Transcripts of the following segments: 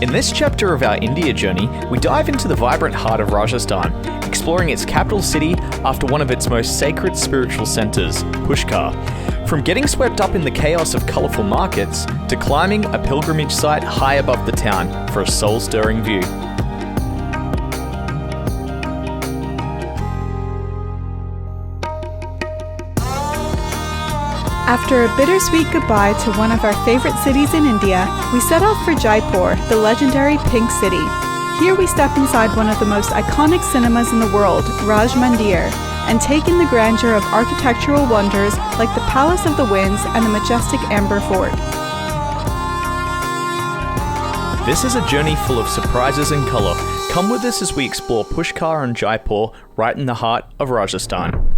In this chapter of our India journey, we dive into the vibrant heart of Rajasthan, exploring its capital city after one of its most sacred spiritual centres, Pushkar. From getting swept up in the chaos of colourful markets to climbing a pilgrimage site high above the town for a soul-stirring view. After a bittersweet goodbye to one of our favorite cities in India, we set off for Jaipur, the legendary Pink City. Here we step inside one of the most iconic cinemas in the world, Raj Mandir, and take in the grandeur of architectural wonders like the Palace of the Winds and the majestic Amber Fort. This is a journey full of surprises and colour. Come with us as we explore Pushkar and Jaipur, right in the heart of Rajasthan.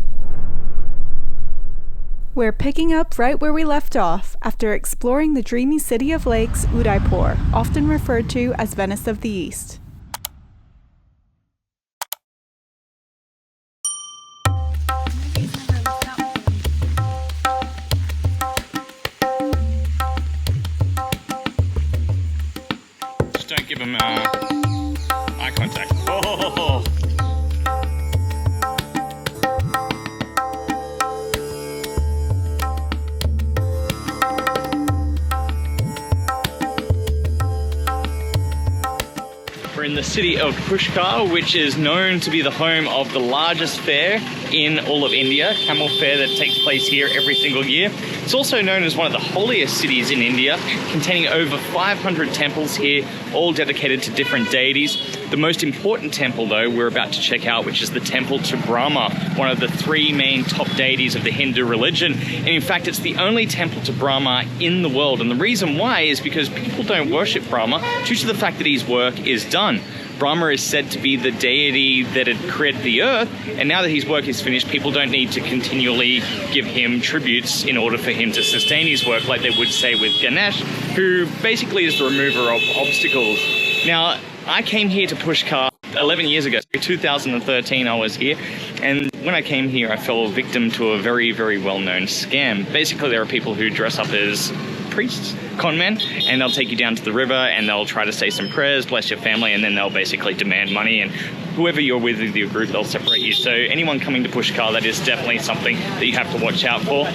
We're picking up right where we left off after exploring the dreamy city of lakes, Udaipur, often referred to as Venice of the East. Just don't give him eye contact. Oh. We're in the city of Pushkar, which is known to be the home of the largest fair in all of India, camel fair that takes place here every single year. It's also known as one of the holiest cities in India, containing over 500 temples here, all dedicated to different deities. The most important temple, though, we're about to check out, which is the temple to Brahma, one of the three main top deities of the Hindu religion. And in fact, it's the only temple to Brahma in the world. And the reason why is because people don't worship Brahma due to the fact that his work is done. Brahma is said to be the deity that had created the earth, and now that his work is finished, people don't need to continually give him tributes in order for him to sustain his work, like they would say with Ganesh, who basically is the remover of obstacles. Now, I came here to Pushkar 11 years ago. 2013 I was here, and when I came here I fell victim to a very, very well-known scam. Basically, there are people who dress up as priests, con men, and they'll take you down to the river and they'll try to say some prayers, bless your family, and then they'll basically demand money, and whoever you're with your group, they'll separate you. So anyone coming to Pushkar, that is definitely something that you have to watch out for.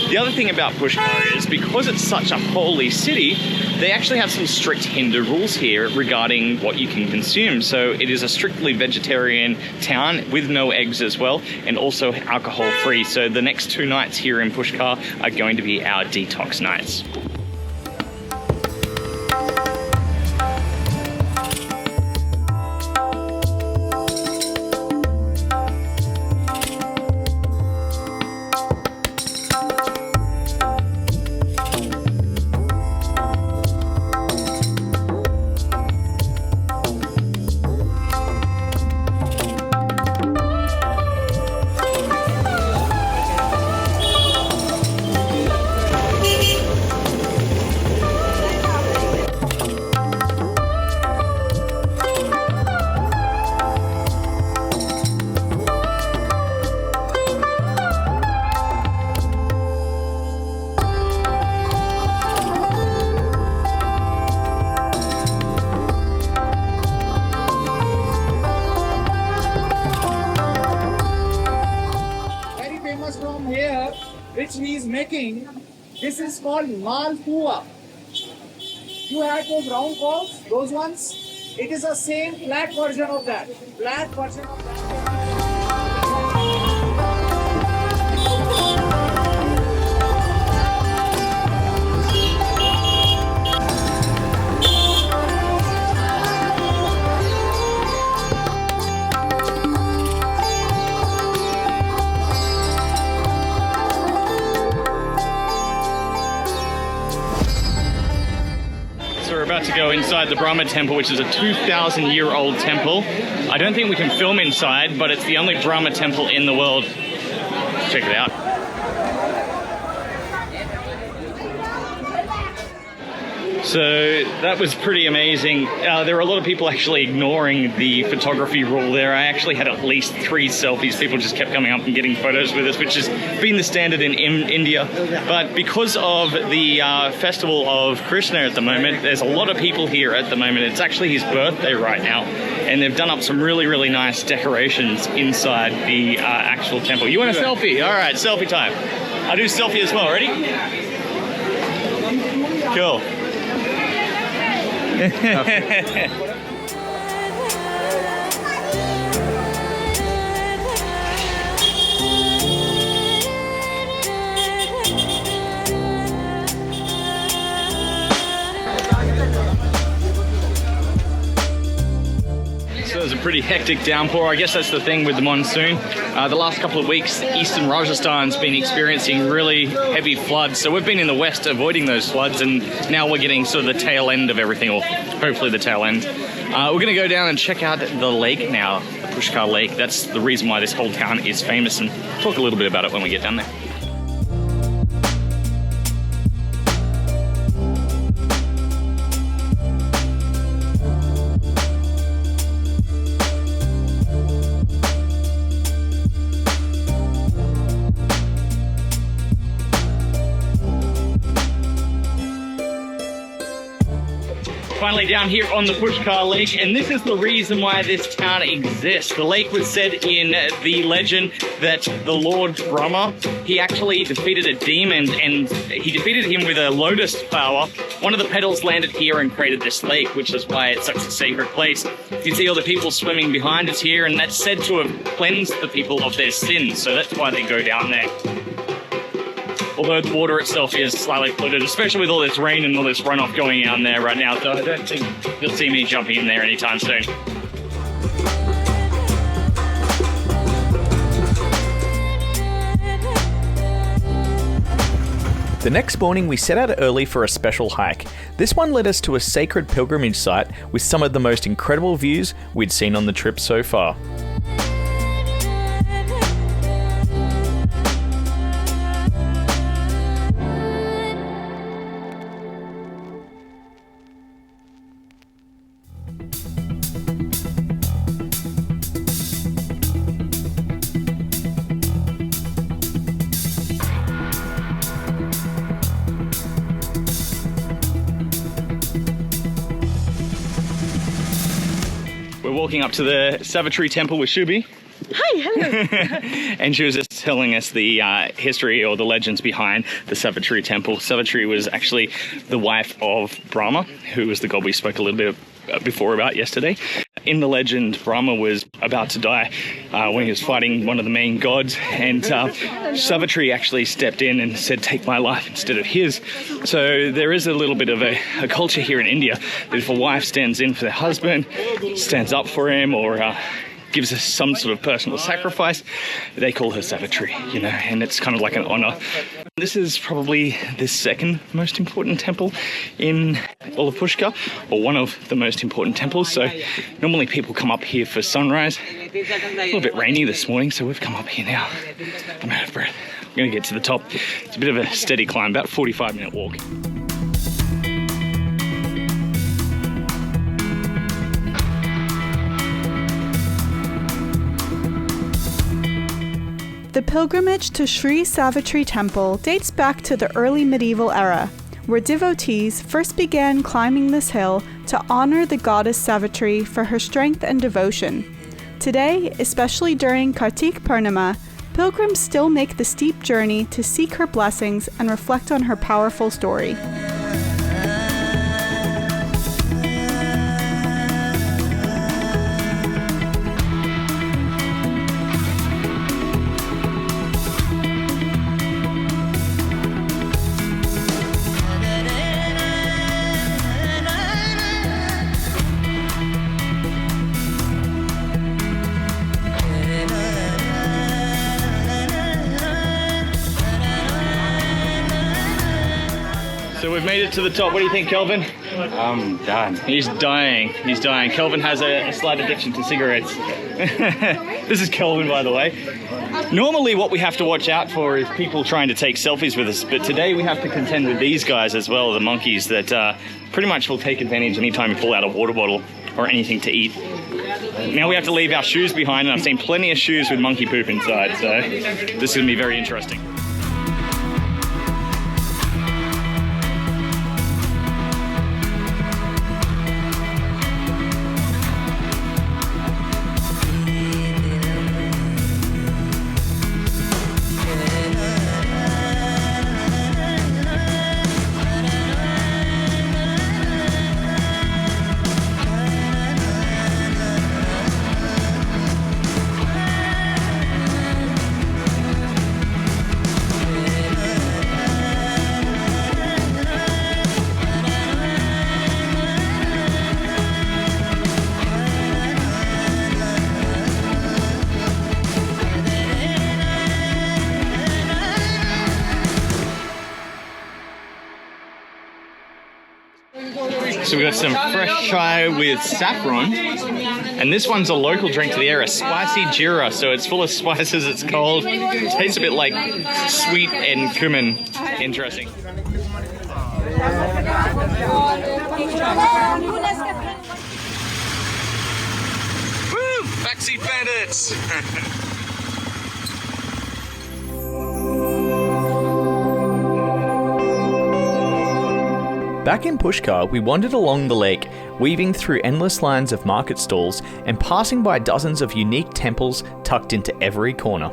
The other thing about Pushkar is because it's such a holy city, they actually have some strict Hindu rules here regarding what you can consume. So it is a strictly vegetarian town with no eggs as well, and also alcohol free. So the next 2 nights here in Pushkar are going to be our detox nights. From here, which he is making, this is called Mahal. You had those round balls, those ones. It is the same flat version of that. We're about to go inside the Brahma temple, which is a 2,000-year-old temple. I don't think we can film inside, but it's the only Brahma temple in the world. Check it out. So that was pretty amazing. There were a lot of people actually ignoring the photography rule there. I actually had at least 3 selfies. People just kept coming up and getting photos with us, which has been the standard in India. But because of the festival of Krishna at the moment, there's a lot of people here at the moment. It's actually his birthday right now, and they've done up some really, really nice decorations inside the actual temple. You want a selfie? All right, selfie time. I'll do selfie as well. Ready? Cool. So it was a pretty hectic downpour. I guess that's the thing with the monsoon. The last couple of weeks, eastern Rajasthan's been experiencing really heavy floods. So we've been in the west avoiding those floods, and now we're getting sort of the tail end of everything, or hopefully the tail end. We're going to go down and check out the lake now, the Pushkar Lake. That's the reason why this whole town is famous, and talk a little bit about it when we get down there. Finally down here on the Pushkar Lake, and this is the reason why this town exists. The lake was said in the legend that the Lord Brahma, he actually defeated a demon, and he defeated him with a lotus flower. One of the petals landed here and created this lake, which is why it's such a sacred place. You can see all the people swimming behind us here, and that's said to have cleansed the people of their sins, so that's why they go down there. Although the water itself is slightly polluted, especially with all this rain and all this runoff going on there right now, so I don't think you'll see me jumping in there anytime soon. The next morning we set out early for a special hike. This one led us to a sacred pilgrimage site with some of the most incredible views we'd seen on the trip so far. We're walking up to the Savitri Temple with Shubi. Hi, hello. And she was just telling us the history or the legends behind the Savitri Temple. Savitri was actually the wife of Brahma, who was the god we spoke a little bit before about yesterday. In the legend, Brahma was about to die when he was fighting one of the main gods, and Savitri actually stepped in and said, "Take my life instead of his." So there is a little bit of a culture here in India that if a wife stands in for their husband, stands up for him, or gives us some sort of personal sacrifice, they call her Savitri, you know, and it's kind of like an honor. This is probably the second most important temple in all of Pushkar, or one of the most important temples. So normally people come up here for sunrise. A little bit rainy this morning, so we've come up here now. I'm out of breath. I'm going to get to the top. It's a bit of a steady climb, about 45-minute walk. The pilgrimage to Shree Savitri Temple dates back to the early medieval era, where devotees first began climbing this hill to honor the goddess Savitri for her strength and devotion. Today, especially during Kartik Purnima, pilgrims still make the steep journey to seek her blessings and reflect on her powerful story. So we've made it to the top. What do you think, Kelvin? I'm done. He's dying. He's dying. Kelvin has a slight addiction to cigarettes. This is Kelvin, by the way. Normally what we have to watch out for is people trying to take selfies with us, but today we have to contend with these guys as well, the monkeys, that pretty much will take advantage anytime you pull out a water bottle or anything to eat. Now we have to leave our shoes behind, and I've seen plenty of shoes with monkey poop inside, so this is going to be very interesting. So we've got some fresh chai with saffron, and this one's a local drink to the area, spicy jira. So it's full of spices, it's cold, it tastes a bit like sweet and cumin. Interesting. Woo! Backseat bandits! Back in Pushkar, we wandered along the lake, weaving through endless lines of market stalls and passing by dozens of unique temples tucked into every corner.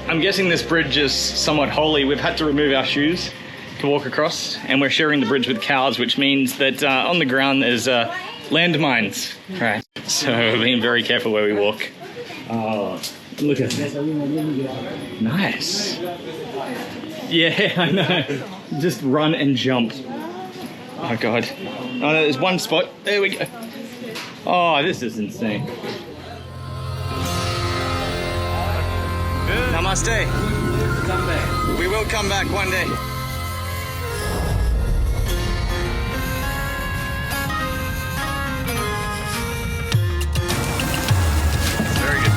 I'm guessing this bridge is somewhat holy. We've had to remove our shoes to walk across, and we're sharing the bridge with cows, which means that on the ground there's landmines. Right. So we're being very careful where we walk. Oh, look at that. Nice. Yeah, I know. Just run and jump. Oh God. Oh no, there's one spot. There we go. Oh, this is insane. Namaste. Come back. We will come back one day. Very good.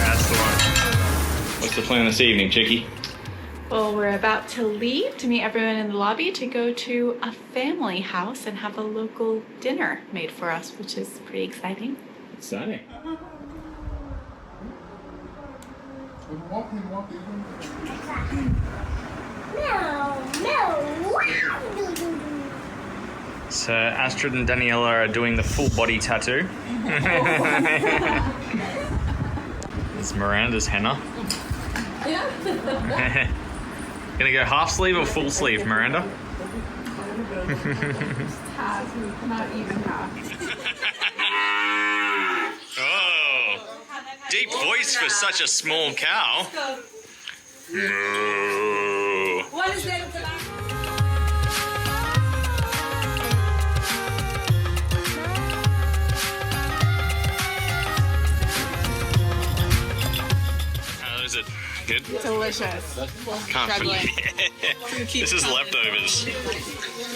That's the one. What's the plan this evening, Chicky? Well, we're about to leave to meet everyone in the lobby to go to a family house and have a local dinner made for us, which is pretty exciting. Exciting. So Astrid and Daniela are doing the full body tattoo. It's Miranda's henna. Gonna go half sleeve or full sleeve, Miranda? Half, not even half. Oh, deep voice for such a small cow. Moo. What is it? How is it? Good? Delicious. Can't Struggling. This is leftovers.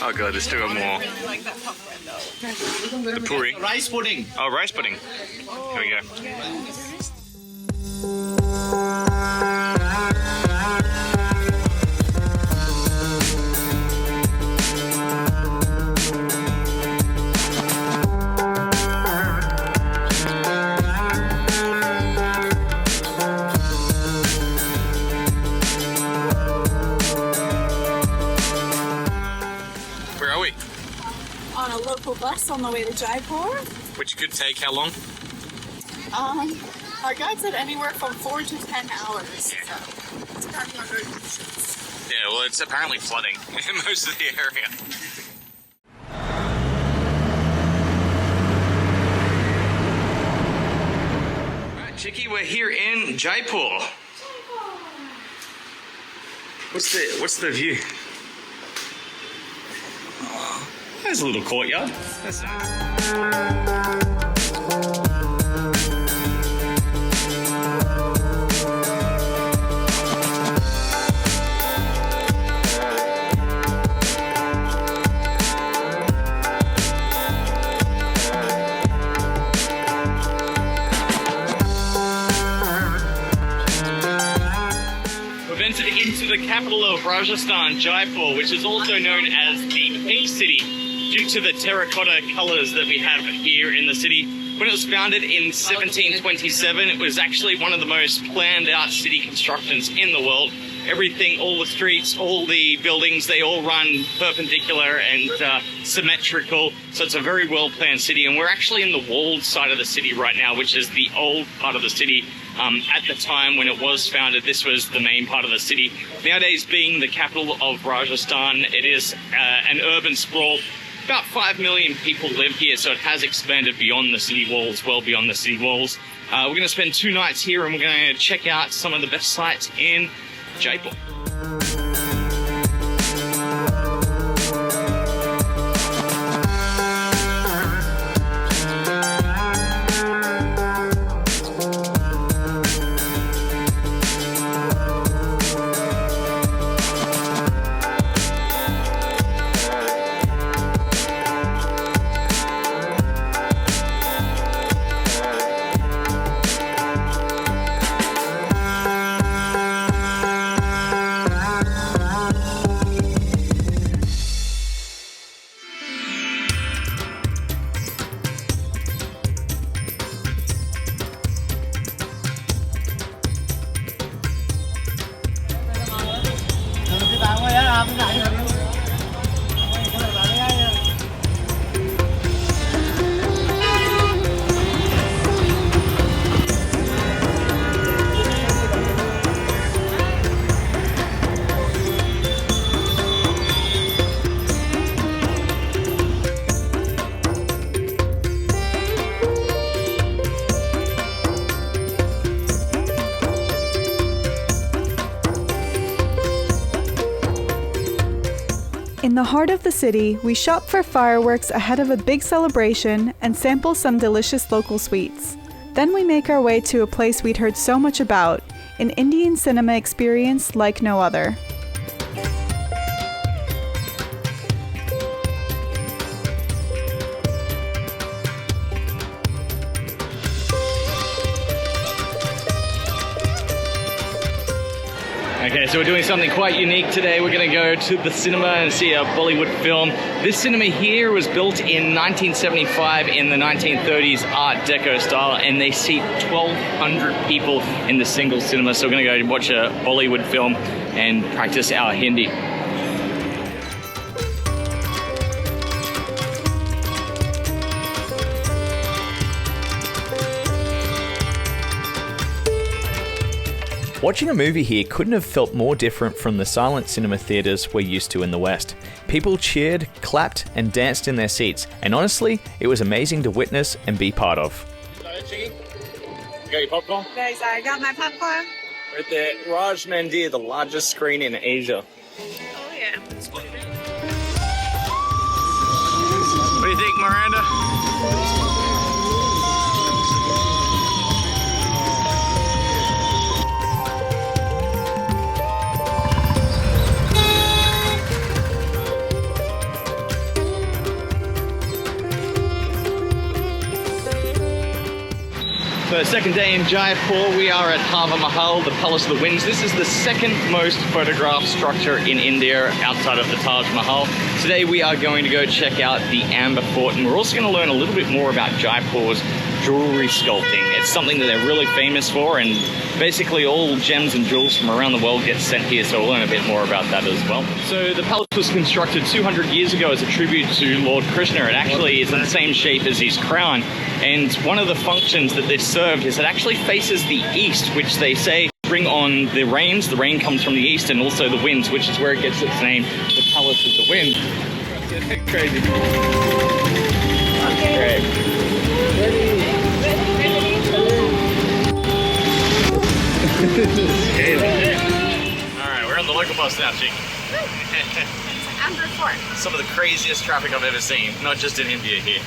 Oh God, there's still more. Like that popcorn though. The puri. Rice pudding. Oh, rice pudding. Here we go. bus on the way to Jaipur. Which could take how long? Our guide said anywhere from 4 to 10 hours. So it's depending on road conditions. Yeah, well, it's apparently flooding in most of the area. Alright, Chicky, we're here in Jaipur. What's the view? Oh, there's a little courtyard. That's nice. Into the capital of Rajasthan, Jaipur, which is also known as the Pink City due to the terracotta colors that we have here in the city. When it was founded in 1727, it was actually one of the most planned out city constructions in the world. Everything, all the streets, all the buildings, they all run perpendicular and symmetrical. So it's a very well planned city. And we're actually in the walled side of the city right now, which is the old part of the city. At the time when it was founded, this was the main part of the city. Nowadays, being the capital of Rajasthan, it is an urban sprawl. About 5 million people live here, so it has expanded beyond the city walls, well beyond the city walls. We're going to spend 2 nights here, and we're going to check out some of the best sites in Jaipur. In the heart of the city, we shop for fireworks ahead of a big celebration and sample some delicious local sweets. Then we make our way to a place we'd heard so much about, an Indian cinema experience like no other. Okay, so we're doing something quite unique today. We're going to go to the cinema and see a Bollywood film. This cinema here was built in 1975 in the 1930s Art Deco style, and they seat 1,200 people in the single cinema. So we're going to go watch a Bollywood film and practice our Hindi. Watching a movie here couldn't have felt more different from the silent cinema theatres we're used to in the West. People cheered, clapped, and danced in their seats, and honestly, it was amazing to witness and be part of. You got your popcorn? Guys, I got my popcorn. Right there, Raj Mandir, the largest screen in Asia. Oh yeah. What do you think, Miranda? So second day in Jaipur, we are at Hawa Mahal, the Palace of the Winds. This is the second most photographed structure in India outside of the Taj Mahal. Today we are going to go check out the Amber Fort, and we're also going to learn a little bit more about Jaipur's jewelry sculpting. It's something that they're really famous for, and basically all gems and jewels from around the world get sent here, so we'll learn a bit more about that as well. So the palace was constructed 200 years ago as a tribute to Lord Krishna. It actually is in the same shape as his crown, and one of the functions that this served is it actually faces the east, which they say bring on the rains. The rain comes from the east, and also the winds, which is where it gets its name, the Palace of the Wind. Crazy. Okay. Great. Alright, we're on the local bus now, Chick. Amber Fort. Some of the craziest traffic I've ever seen, not just in India here.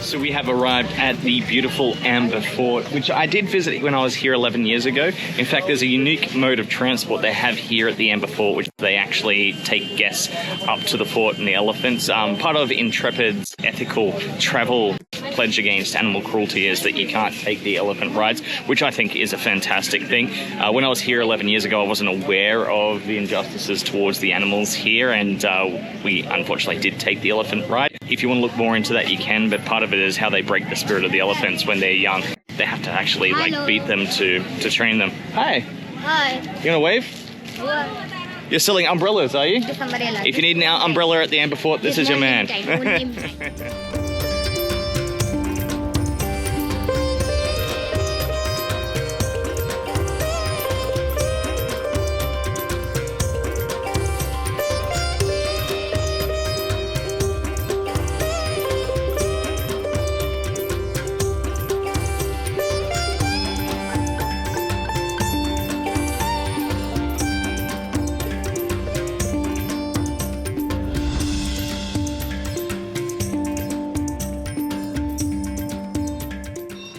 So we have arrived at the beautiful Amber Fort, which I did visit when I was here 11 years ago. In fact, there's a unique mode of transport they have here at the Amber Fort, which they actually take guests up to the fort in the elephants. Part of Intrepid's ethical travel pledge against animal cruelty is that you can't take the elephant rides, which I think is a fantastic thing. When I was here 11 years ago, I wasn't aware of the injustices towards the animals here, and we unfortunately did take the elephant ride. If you want to look more into that, you can, but part of it is how they break the spirit of the elephants when they're young. They have to actually beat them to train them. Hi. Hi. You gonna wave? What? You're selling umbrellas, are you? This umbrella. If you need an umbrella at the Amber Fort, this is your man.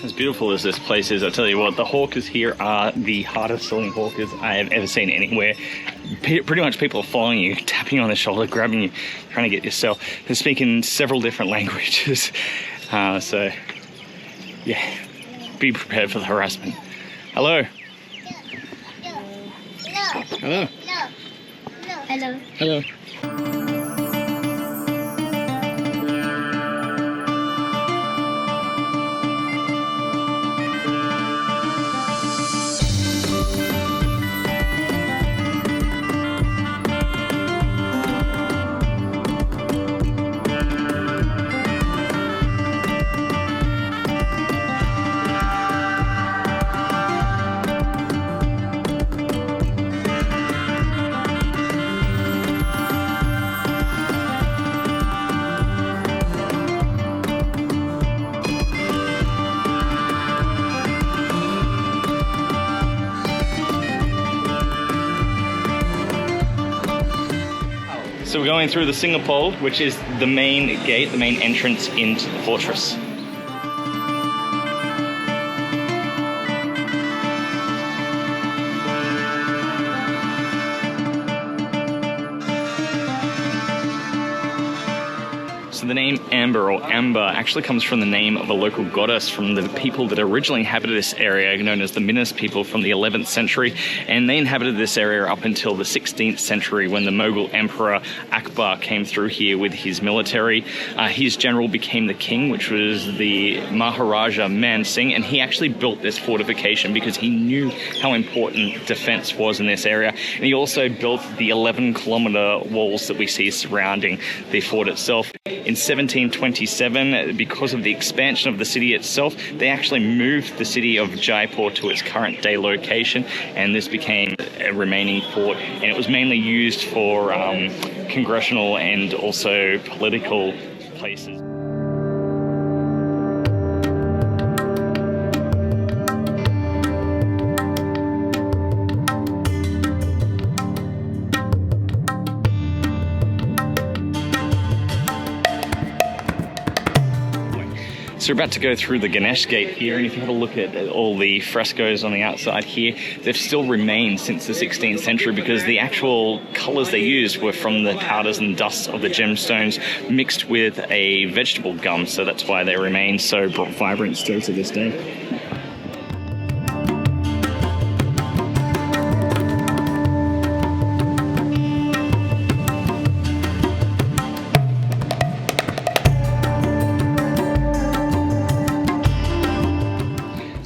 As beautiful as this place is, I tell you what, the hawkers here are the hardest selling hawkers I have ever seen anywhere. Pretty much people are following you, tapping you on the shoulder, grabbing you, trying to get your sell. They speak in several different languages. So, yeah, be prepared for the harassment. Hello. Hello. Hello. Hello. So we're going through the Singapore, which is the main gate, the main entrance into the fortress. So the name Amber or Amber actually comes from the name of a local goddess from the people that originally inhabited this area, known as the Minas people from the 11th century, and they inhabited this area up until the 16th century when the Mughal Emperor Akbar came through here with his military. His general became the king, which was the Maharaja Man Singh, and he actually built this fortification because he knew how important defense was in this area. And he also built the 11-kilometer walls that we see surrounding the fort itself. In 1727, because of the expansion of the city itself, they actually moved the city of Jaipur to its current day location, and this became a remaining fort, and it was mainly used for congressional and also political places. So we're about to go through the Ganesh gate here, and if you have a look at all the frescoes on the outside here, they've still remained since the 16th century because the actual colours they used were from the powders and dust of the gemstones mixed with a vegetable gum, so that's why they remain so vibrant still to this day.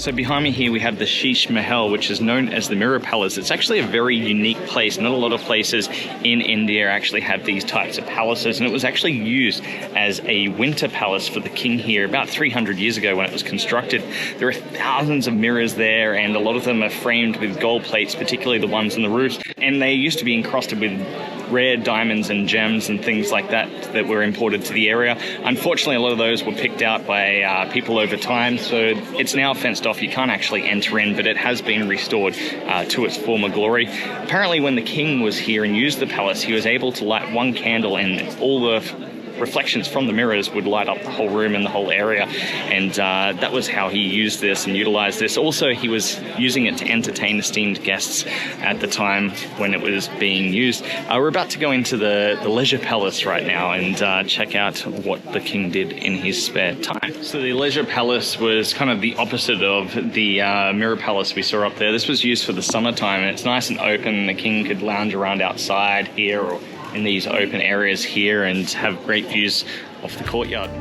So behind me here we have the Sheesh Mahal, which is known as the Mirror Palace. It's actually a very unique place. Not a lot of places in India actually have these types of palaces, and it was actually used as a winter palace for the king here about 300 years ago when it was constructed. There are thousands of mirrors there, and a lot of them are framed with gold plates, particularly the ones in the roofs, and they used to be encrusted with rare diamonds and gems and things like that that were imported to the area. Unfortunately, a lot of those were picked out by people over time, so it's now fenced off. You can't actually enter in, but it has been restored to its former glory. Apparently, when the king was here and used the palace, he was able to light one candle and all the reflections from the mirrors would light up the whole room and the whole area, and that was how he used this and utilized this. Also, he was using it to entertain esteemed guests at the time when it was being used. We're about to go into the leisure palace right now and check out what the king did in his spare time. So the leisure palace was kind of the opposite of the mirror palace we saw up there. This was used for the summertime, and it's nice and open. The king could lounge around outside here or in these open areas here and have great views off the courtyard.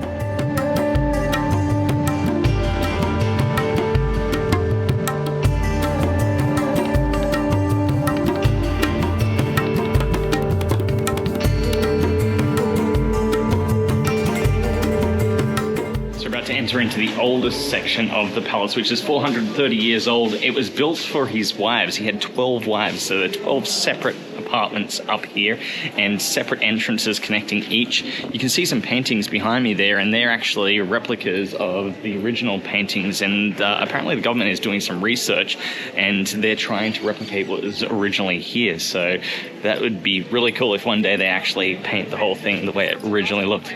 To enter into the oldest section of the palace, which is 430 years old. It was built for his wives. He had 12 wives, so there are 12 separate apartments up here and separate entrances connecting each. You can see some paintings behind me there, and they're actually replicas of the original paintings, and apparently the government is doing some research and they're trying to replicate what was originally here. So that would be really cool if one day they actually paint the whole thing the way it originally looked.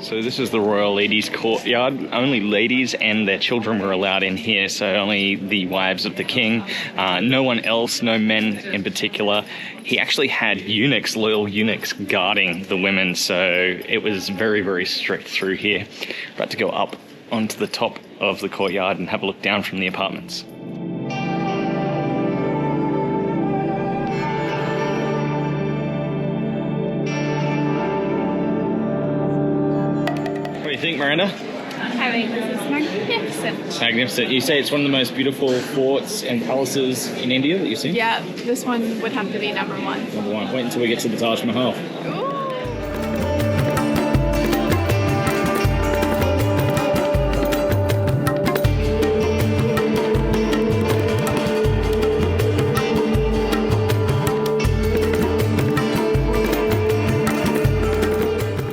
So this is the royal ladies' courtyard. Only ladies and their children were allowed in here, so only the wives of the king. No one else, no men in particular. He actually had eunuchs, loyal eunuchs, guarding the women, so it was very, very strict through here. About to go up onto the top of the courtyard and have a look down from the apartments. What do you think, Miranda? I think this is magnificent. Magnificent. You say it's one of the most beautiful forts and palaces in India that you've seen? Yeah, this one would have to be number one. Number one. Wait until we get to the Taj Mahal. Ooh.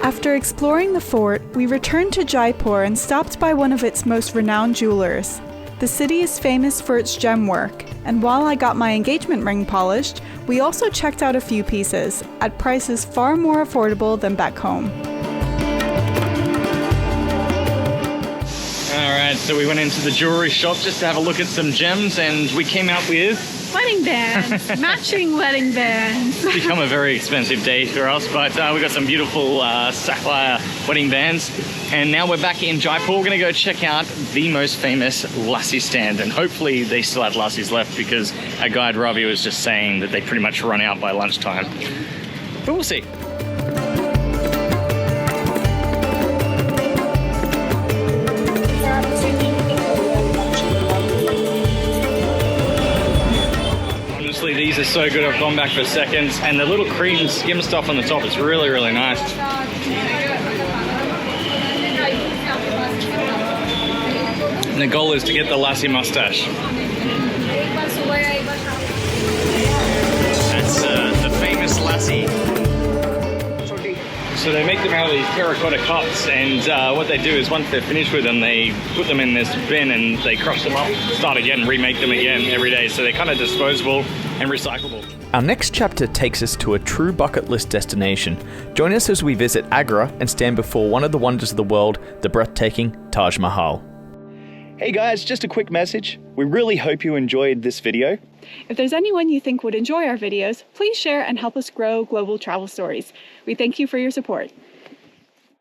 After exploring the fort, we returned to Jaipur and stopped by one of its most renowned jewelers. The city is famous for its gem work, and while I got my engagement ring polished, we also checked out a few pieces, at prices far more affordable than back home. Alright, so we went into the jewelry shop just to have a look at some gems, and we came out with... Wedding bands, matching wedding bands. It's become a very expensive day for us, but we got some beautiful sapphire wedding bands. And now we're back in Jaipur. We're going to go check out the most famous lassi stand, and hopefully they still have lassis left, because our guide Ravi was just saying that they pretty much run out by lunchtime. But we'll see. These are so good. I've gone back for seconds, and the little cream skim stuff on the top is really, really nice. And the goal is to get the lassi mustache. That's the famous lassi. So they make them out of these terracotta cups, and what they do is once they're finished with them, they put them in this bin and they crush them up, start again, remake them again every day. So they're kind of disposable and recyclable. Our next chapter takes us to a true bucket list destination. Join us as we visit Agra and stand before one of the wonders of the world, the breathtaking Taj Mahal. Hey guys, just a quick message. We really hope you enjoyed this video. If there's anyone you think would enjoy our videos, please share and help us grow global travel stories. We thank you for your support.